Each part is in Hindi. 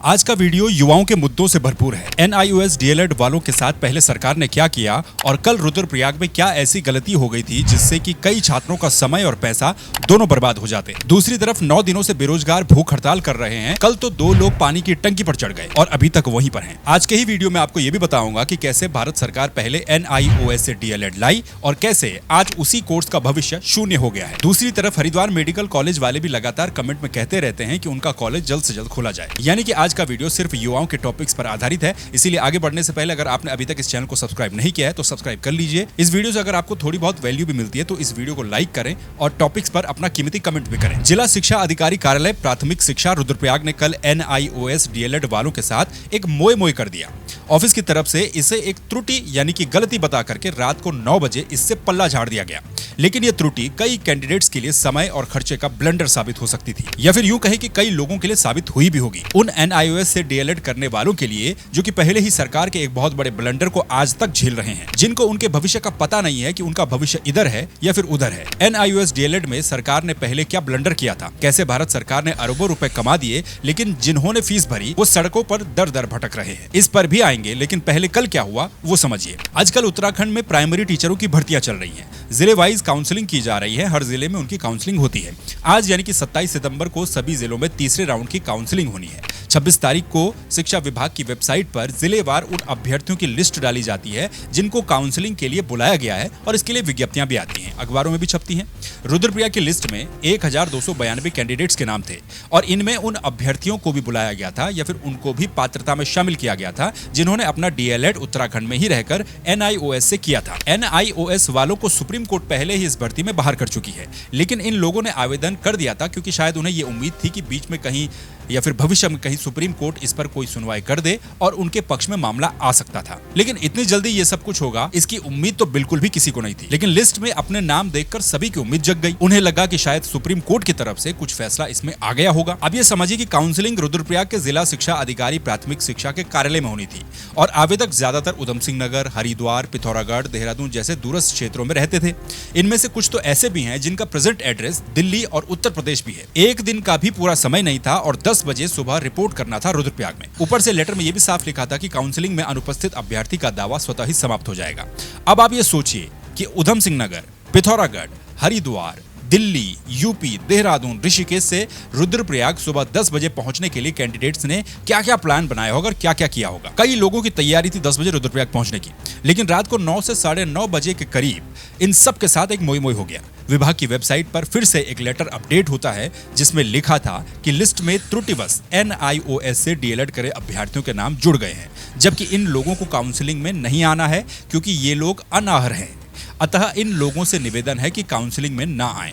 आज का वीडियो युवाओं के मुद्दों से भरपूर है। NIOS DLED वालों के साथ पहले सरकार ने क्या किया और कल रुद्रप्रयाग में क्या ऐसी गलती हो गई थी जिससे कि कई छात्रों का समय और पैसा दोनों बर्बाद हो जाते। दूसरी तरफ 9 दिनों से बेरोजगार भूख हड़ताल कर रहे हैं। कल तो 2 लोग पानी की टंकी पर चढ़ गए और अभी तक वहीं पर हैं। आज के ही वीडियो में आपको ये भी बताऊंगा कि कैसे भारत सरकार पहले NIOS से DLED लाई और कैसे आज उसी कोर्स का भविष्य शून्य हो गया है। दूसरी तरफ हरिद्वार मेडिकल कॉलेज वाले भी लगातार कमेंट में कहते रहते हैं कि उनका कॉलेज जल्द से जल्द खोला जाए। यानी कि आज का वीडियो सिर्फ युवाओं के टॉपिक्स पर आधारित है। इसीलिए आगे बढ़ने से पहले अगर आपने अभी तक इस चैनल को सब्सक्राइब नहीं किया है तो सब्सक्राइब कर लीजिए। इस वीडियो से अगर आपको थोड़ी बहुत वैल्यू भी मिलती है तो इस वीडियो को लाइक करें और टॉपिक्स पर अपना कीमती कमेंट भी करें। जिला शिक्षा अधिकारी कार्यालय प्राथमिक शिक्षा रुद्रप्रयाग ने कल NIOS DLED वालों के साथ एक मोए कर दिया। ऑफिस की तरफ से इसे एक त्रुटि यानी कि गलती बता करके रात को 9 बजे इससे पल्ला झाड़ दिया गया। लेकिन ये त्रुटि कई कैंडिडेट्स के लिए समय और खर्चे का ब्लंडर साबित हो सकती थी, या फिर यूं कहें कि कई लोगों के लिए साबित हुई भी होगी। उन NIOS से DLED करने वालों के लिए जो कि पहले ही सरकार के एक बहुत बड़े ब्लंडर को आज तक झेल रहे हैं, जिनको उनके भविष्य का पता नहीं है कि उनका भविष्य इधर है या फिर उधर है। NIOS DLED में सरकार ने पहले क्या ब्लंडर किया था, कैसे भारत सरकार ने अरबों रुपए कमा दिए लेकिन जिन्होंने फीस भरी वो सड़कों पर दर दर भटक रहे हैं। इस पर भी आएंगे, लेकिन पहले कल क्या हुआ वो समझिए। आजकल उत्तराखंड में प्राइमरी टीचरों की भर्तियां चल रही हैं। जिले वाइज काउंसलिंग की जा रही है। हर जिले में उनकी काउंसलिंग होती है। आज यानी कि 27 सितंबर को सभी जिलों में तीसरे राउंड की काउंसलिंग होनी है। 26 तारीख को शिक्षा विभाग की वेबसाइट पर जिलेवार उन अभ्यर्थियों की लिस्ट डाली जाती है जिनको काउंसलिंग के लिए बुलाया गया है और इसके लिए विज्ञप्तियां भी आती हैं, अखबारों में भी छपती हैं। रुद्रप्रयाग की लिस्ट में 1292 कैंडिडेट्स के नाम थे और इनमें उन अभ्यर्थियों को भी बुलाया गया था या फिर उनको भी पात्रता में शामिल किया गया था जिन्होंने अपना DLED उत्तराखंड में ही रहकर NIOS से किया था। NIOS वालों को सुप्रीम कोर्ट पहले ही इस भर्ती में बाहर कर चुकी है, लेकिन इन लोगों ने आवेदन कर दिया था क्योंकि शायद उन्हें ये उम्मीद थी कि बीच में कहीं या फिर भविष्य में कहीं सुप्रीम कोर्ट इस पर कोई सुनवाई कर दे और उनके पक्ष में मामला आ सकता था। लेकिन इतनी जल्दी ये सब कुछ होगा इसकी उम्मीद तो बिल्कुल भी किसी को नहीं थी। लेकिन लिस्ट में अपने नाम देखकर सभी की उम्मीद जग गई। उन्हें लगा कि शायद सुप्रीम कोर्ट की तरफ से कुछ फैसला इसमें आ गया होगा। अब ये समझिए कि काउंसलिंग रुद्रप्रयाग के जिला शिक्षा अधिकारी प्राथमिक शिक्षा के कार्यालय में होनी थी और आवेदक ज्यादातर उधम सिंह नगर, हरिद्वार, पिथौरागढ़, देहरादून जैसे दूरस्थ क्षेत्रों में रहते थे। इनमें से कुछ तो ऐसे भी हैं जिनका प्रेजेंट एड्रेस दिल्ली और उत्तर प्रदेश भी है। एक दिन का भी पूरा समय नहीं था और 10 बजे सुबह रिपोर्ट करना था रुद्रप्रयाग में। ऊपर से लेटर में यह भी साफ लिखा था कि काउंसलिंग में अनुपस्थित अभ्यर्थी का दावा स्वतः ही समाप्त हो जाएगा। अब आप ये सोचिए कि उधम सिंह नगर, पिथौरागढ़, हरिद्वार, दिल्ली, यूपी, देहरादून, ऋषिकेश से रुद्रप्रयाग सुबह 10 बजे पहुंचने के लिए कैंडिडेट्स ने क्या क्या प्लान बनाया होगा और क्या क्या किया होगा। कई लोगों की तैयारी थी 10 बजे रुद्रप्रयाग पहुंचने की, लेकिन रात को 9 से 9:30 बजे के करीब इन सब के साथ एक मोई हो गया। विभाग की वेबसाइट पर फिर से एक लेटर अपडेट होता है जिसमें लिखा था कि लिस्ट में त्रुटिवश NIOS से DLED करे अभ्यर्थियों के नाम जुड़ गए हैं, जबकि इन लोगों को काउंसलिंग में नहीं आना है क्योंकि ये लोग अनाहर हैं। अतः इन लोगों से निवेदन है कि काउंसलिंग में ना आए।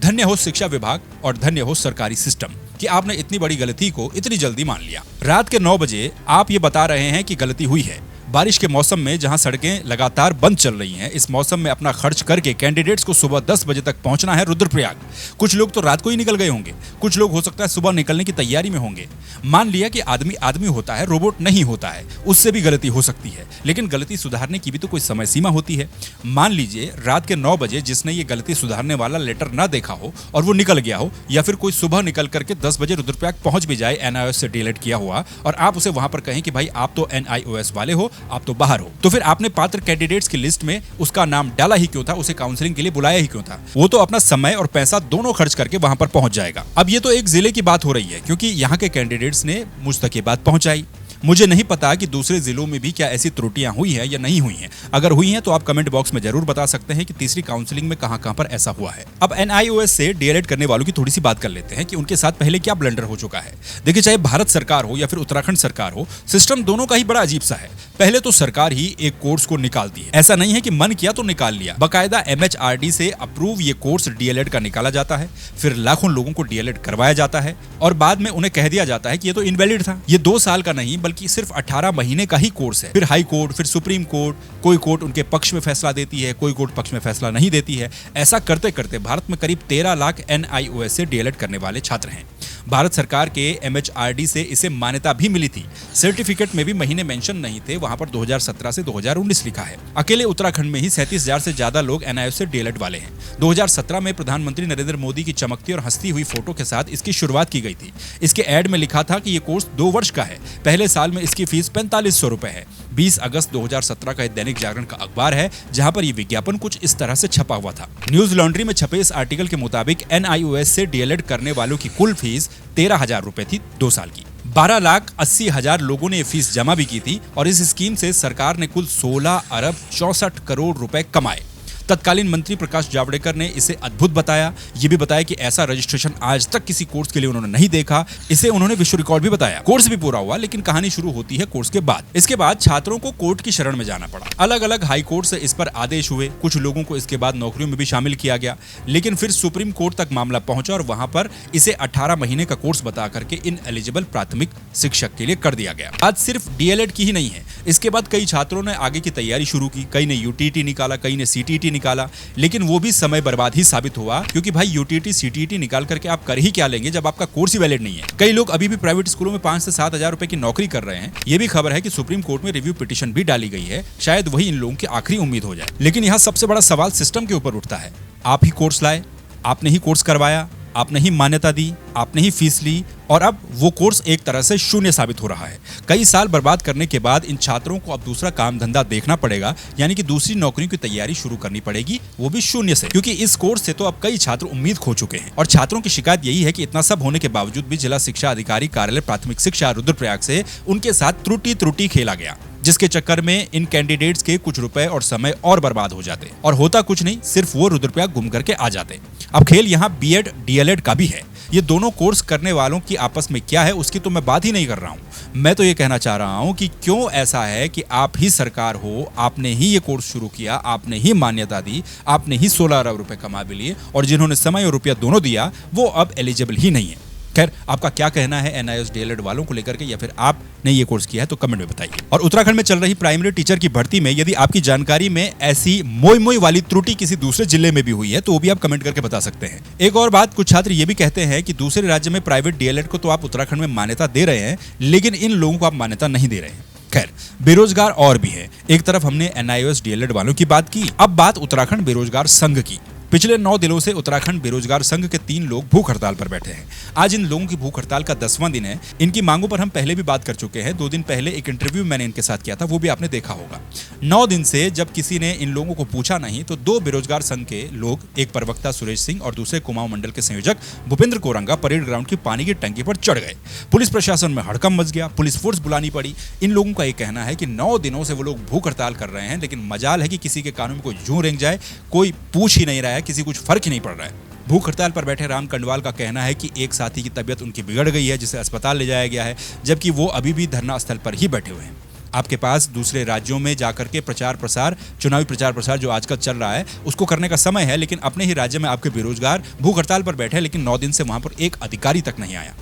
धन्य हो शिक्षा विभाग और धन्य हो सरकारी सिस्टम कि आपने इतनी बड़ी गलती को इतनी जल्दी मान लिया। रात के 9 बजे आप ये बता रहे हैं कि गलती हुई है। बारिश के मौसम में जहां सड़कें लगातार बंद चल रही हैं, इस मौसम में अपना खर्च करके कैंडिडेट्स को सुबह 10 बजे तक पहुंचना है रुद्रप्रयाग। कुछ लोग तो रात को ही निकल गए होंगे, कुछ लोग हो सकता है सुबह निकलने की तैयारी में होंगे। मान लिया कि आदमी होता है, रोबोट नहीं होता है, उससे भी गलती हो सकती है, लेकिन गलती सुधारने की भी तो कोई समय सीमा होती है। मान लीजिए रात के 9 बजे जिसने ये गलती सुधारने वाला लेटर ना देखा हो और वो निकल गया हो, या फिर कोई सुबह निकल करके 10 बजे रुद्रप्रयाग पहुंच भी जाए NIOS से DLED किया हुआ और आप उसे वहां पर कहें कि भाई आप तो NIOS वाले हो, आप तो बाहर हो, तो फिर आपने पात्र कैंडिडेट्स की लिस्ट में उसका नाम डाला ही क्यों था, उसे काउंसलिंग के लिए बुलाया ही क्यों था? वो तो अपना समय और पैसा दोनों खर्च करके वहां पर पहुंच जाएगा। अब ये तो एक जिले की बात हो रही है क्योंकि यहाँ के कैंडिडेट्स ने मुझ तक ये बात पहुंचाई। मुझे नहीं पता कि दूसरे जिलों में भी क्या ऐसी त्रुटियां हुई है या नहीं हुई हैं। अगर हुई हैं तो आप कमेंट बॉक्स में जरूर बता सकते हैं कि तीसरी काउंसलिंग में कहां पर ऐसा हुआ है। अब NIOS से DLED करने वालों की थोड़ी सी बात कर लेते हैं कि उनके साथ पहले क्या ब्लंडर हो चुका है। देखिए, चाहे भारत सरकार हो या फिर उत्तराखंड सरकार हो, सिस्टम दोनों का ही बड़ा अजीब सा है। पहले तो सरकार ही एक कोर्स को निकालती है, ऐसा नहीं है कि मन किया तो निकाल लिया। बाकायदा MHRD से अप्रूव ये कोर्स DLED का निकाला जाता है, फिर लाखों लोगों को DLED करवाया जाता है और बाद में उन्हें कह दिया जाता है कि ये तो इनवैलिड था। ये 2 साल का नहीं बल्कि सिर्फ 18 महीने का ही कोर्स है। फिर हाई कोर्ट, फिर सुप्रीम कोर्ट, कोई कोर्ट उनके पक्ष में फैसला देती है, कोई कोर्ट पक्ष में फैसला नहीं देती है। ऐसा करते करते भारत में करीब 13 लाख NIOS से DLED करने वाले छात्र हैं। भारत सरकार के MHRD से इसे मान्यता भी मिली थी। सर्टिफिकेट में भी महीने मेंशन नहीं थे, वहां पर 2017 से 2019 लिखा है। अकेले उत्तराखंड में ही 37,000 से ज्यादा लोग NIOS से DLED वाले हैं। 2017 में प्रधानमंत्री नरेंद्र मोदी की चमकती और हंसती हुई फोटो के साथ इसकी शुरुआत की गई थी। इसके ऐड में लिखा था कि ये कोर्स 2 वर्ष का है। पहले साल में इसकी फीस 4500 रुपए है। 20 अगस्त 2017 का दैनिक जागरण का अखबार है, जहां पर यह विज्ञापन कुछ इस तरह से छपा हुआ था। न्यूज लॉन्ड्री में छपे इस आर्टिकल के मुताबिक NIOS से DLED करने वालों की कुल फीस 13,000 रुपए थी 2 साल की। 12,80,000 लोगों ने ये फीस जमा भी की थी और इस स्कीम से सरकार ने कुल 16 अरब 64 करोड़ रुपए कमाए। तत्कालीन मंत्री प्रकाश जावड़ेकर ने इसे अद्भुत बताया। ये भी बताया कि ऐसा रजिस्ट्रेशन आज तक किसी कोर्स के लिए उन्होंने नहीं देखा। इसे उन्होंने विश्व रिकॉर्ड भी बताया। कोर्स भी पूरा हुआ, लेकिन कहानी शुरू होती है कोर्स के बाद। इसके बाद छात्रों को कोर्ट की शरण में जाना पड़ा। अलग अलग हाई कोर्ट से इस पर आदेश हुए। कुछ लोगों को इसके बाद नौकरियों में भी शामिल किया गया, लेकिन फिर सुप्रीम कोर्ट तक मामला पहुंचा और वहां पर इसे 18 महीने का कोर्स बता करके इन एलिजिबल प्राथमिक शिक्षक के लिए कर दिया गया। आज सिर्फ DLED की ही नहीं है। इसके बाद कई छात्रों ने आगे की तैयारी शुरू की। कई ने UTT निकाला, कई ने CTET निकाला, लेकिन वो भी समय बर्बाद ही साबित हुआ, क्योंकि भाई UTT CTET निकाल करके आप कर ही क्या लेंगे जब आपका कोर्स ही वैलिड नहीं है। कई लोग अभी भी प्राइवेट स्कूलों में 5 से 7,000 रुपए की नौकरी कर रहे हैं। ये भी खबर है कि सुप्रीम कोर्ट में रिव्यू पिटीशन भी डाली गई है। शायद वही इन लोगों की आखिरी उम्मीद हो जाए। लेकिन यहाँ सबसे बड़ा सवाल सिस्टम के ऊपर उठता है। आप ही कोर्स लाए, आपने ही कोर्स करवाया, आपने ही मान्यता दी, आपने ही फीस ली, और अब वो कोर्स एक तरह से शून्य साबित हो रहा है। कई साल बर्बाद करने के बाद इन छात्रों को अब दूसरा काम धंधा देखना पड़ेगा, यानी कि दूसरी नौकरियों की तैयारी शुरू करनी पड़ेगी, वो भी शून्य से, क्योंकि इस कोर्स से तो अब कई छात्र उम्मीद खो चुके हैं। और छात्रों की शिकायत यही है कि इतना सब होने के बावजूद भी जिला शिक्षा अधिकारी कार्यालय प्राथमिक शिक्षा रुद्रप्रयाग से उनके साथ त्रुटि खेला गया, जिसके चक्कर में इन कैंडिडेट्स के कुछ रुपए और समय और बर्बाद हो जाते और होता कुछ नहीं, सिर्फ वो रुद्रप्रयाग घूम करके आ जाते। अब खेल यहाँ BEd DLED का भी है। ये दोनों कोर्स करने वालों की आपस में क्या है उसकी तो मैं बात ही नहीं कर रहा हूँ। मैं तो ये कहना चाह रहा हूँ कि क्यों ऐसा है कि आप ही सरकार हो, आपने ही ये कोर्स शुरू किया, आपने ही मान्यता दी, आपने ही 16 अरब रुपए कमा भी लिए, और जिन्होंने समय और रुपया दोनों दिया वो अब एलिजिबल ही नहीं है। खैर, आपका क्या कहना है NIOS DLED वालों को लेकर के, या फिर आपने ये कोर्स किया है तो कमेंट में बताइए। और उत्तराखंड में चल रही प्राइमरी टीचर की भर्ती में यदि आपकी जानकारी में ऐसी मोई वाली त्रुटि किसी दूसरे जिले में भी हुई है तो वो भी आप कमेंट करके बता सकते हैं। एक और बात, कुछ छात्र ये भी कहते हैं कि दूसरे राज्य में प्राइवेट DLED को तो आप उत्तराखंड में मान्यता दे रहे हैं, लेकिन इन लोगों को आप मान्यता नहीं दे रहे हैं। खैर, बेरोजगार और भी है। एक तरफ हमने NIOS DLED वालों की बात की, अब बात उत्तराखंड बेरोजगार संघ की। पिछले 9 दिनों से उत्तराखंड बेरोजगार संघ के 3 लोग भूख हड़ताल पर बैठे हैं। आज इन लोगों की भूख हड़ताल का 10वां दिन है। इनकी मांगों पर हम पहले भी बात कर चुके हैं। 2 दिन पहले एक इंटरव्यू मैंने इनके साथ किया था, वो भी आपने देखा होगा। 9 दिन से जब किसी ने इन लोगों को पूछा नहीं तो 2 बेरोजगार संघ के लोग, एक प्रवक्ता सुरेश सिंह और दूसरे कुमाऊं मंडल के संयोजक भूपेंद्र कोरंगा, परेड ग्राउंड की पानी की टंकी पर चढ़ गए। पुलिस प्रशासन में हड़कंप मच गया, पुलिस फोर्स बुलानी पड़ी। इन लोगों का ये कहना है कि 9 दिनों से वो लोग भूख हड़ताल कर रहे हैं, लेकिन मजाल है कि किसी के कानून में कोई जूं रेंग जाए, कोई पूछ ही नहीं रहा है, किसी कुछ फर्क ही नहीं पड़ रहा है। भूख हड़ताल पर बैठे राम कंडवाल का कहना है कि एक साथी की तबीयत उनकी बिगड़ गई है, जिसे अस्पताल ले जाया गया है, जबकि वो अभी भी धरना स्थल पर ही बैठे हुए हैं। आपके पास दूसरे राज्यों में जाकर के प्रचार प्रसार, चुनावी प्रचार प्रसार जो आजकल चल रहा है, उसको करने का समय है, लेकिन अपने ही राज्य में आपके बेरोजगार भूख हड़ताल पर बैठे, लेकिन 9 दिन से वहां पर एक अधिकारी तक नहीं आया।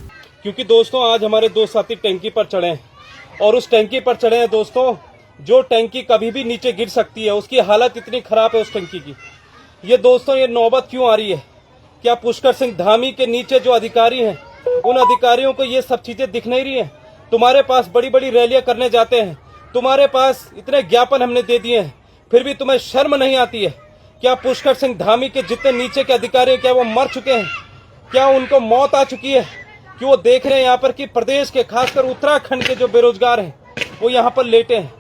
क्योंकि दोस्तों आज हमारे 2 साथी टैंकी पर चढ़े हैं, और उस टैंकी पर चढ़े हैं दोस्तों, जो टैंकी कभी भी नीचे गिर सकती है, उसकी हालत इतनी खराब है उस टैंकी की। ये दोस्तों, ये नौबत क्यों आ रही है? क्या पुष्कर सिंह धामी के नीचे जो अधिकारी हैं, उन अधिकारियों को ये सब चीजें दिख नहीं रही हैं? तुम्हारे पास बड़ी बड़ी रैलियां करने जाते हैं, तुम्हारे पास इतने ज्ञापन हमने दे दिए हैं, फिर भी तुम्हें शर्म नहीं आती है? क्या पुष्कर सिंह धामी के जितने नीचे के अधिकारी हैं, क्या वो मर चुके हैं? क्या उनको मौत आ चुकी है कि वो देख रहे हैं यहाँ पर कि प्रदेश के, खासकर उत्तराखंड के जो बेरोजगार हैं, वो यहाँ पर लेटे हैं?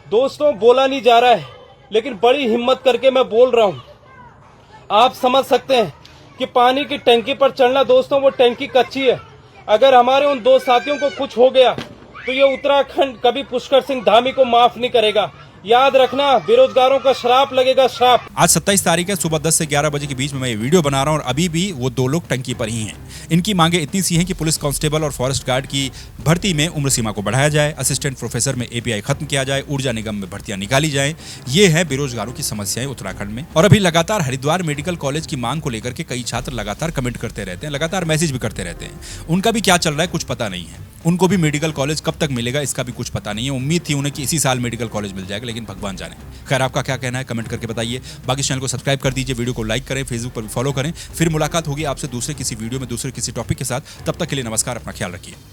दोस्तों, बोला नहीं जा रहा है, लेकिन बड़ी हिम्मत करके मैं बोल रहा हूँ। आप समझ सकते हैं कि पानी की टंकी पर चढ़ना, दोस्तों, वो टंकी कच्ची है। अगर हमारे उन 2 साथियों को कुछ हो गया तो ये उत्तराखंड कभी पुष्कर सिंह धामी को माफ नहीं करेगा। याद रखना, बेरोजगारों का श्राप लगेगा, श्राप। आज 27 तारीख है, सुबह 10 से 11 बजे के बीच में मैं ये वीडियो बना रहा हूं और अभी भी वो 2 लोग टंकी पर ही हैं। इनकी मांगे इतनी सी हैं कि पुलिस कांस्टेबल और फॉरेस्ट गार्ड की भर्ती में उम्र सीमा को बढ़ाया जाए, असिस्टेंट प्रोफेसर में API खत्म किया जाए, ऊर्जा निगम में भर्तियां निकाली जाए। ये है बेरोजगारों की समस्याएं उत्तराखंड में। और अभी लगातार हरिद्वार मेडिकल कॉलेज की मांग को लेकर के कई छात्र लगातार कमेंट करते रहते हैं, लगातार मैसेज भी करते रहते हैं। उनका भी क्या चल रहा है कुछ पता नहीं है। उनको भी मेडिकल कॉलेज कब तक मिलेगा इसका भी कुछ पता नहीं है। उम्मीद थी उन्हें कि इसी साल मेडिकल कॉलेज मिल जाएगा, लेकिन भगवान जाने। खैर, आपका क्या कहना है कमेंट करके बताइए। बाकी चैनल को सब्सक्राइब कर दीजिए, वीडियो को लाइक करें, फेसबुक पर भी फॉलो करें। फिर मुलाकात होगी आपसे दूसरे किसी वीडियो में दूसरे किसी टॉपिक के साथ। तब तक के लिए नमस्कार, अपना ख्याल रखिए।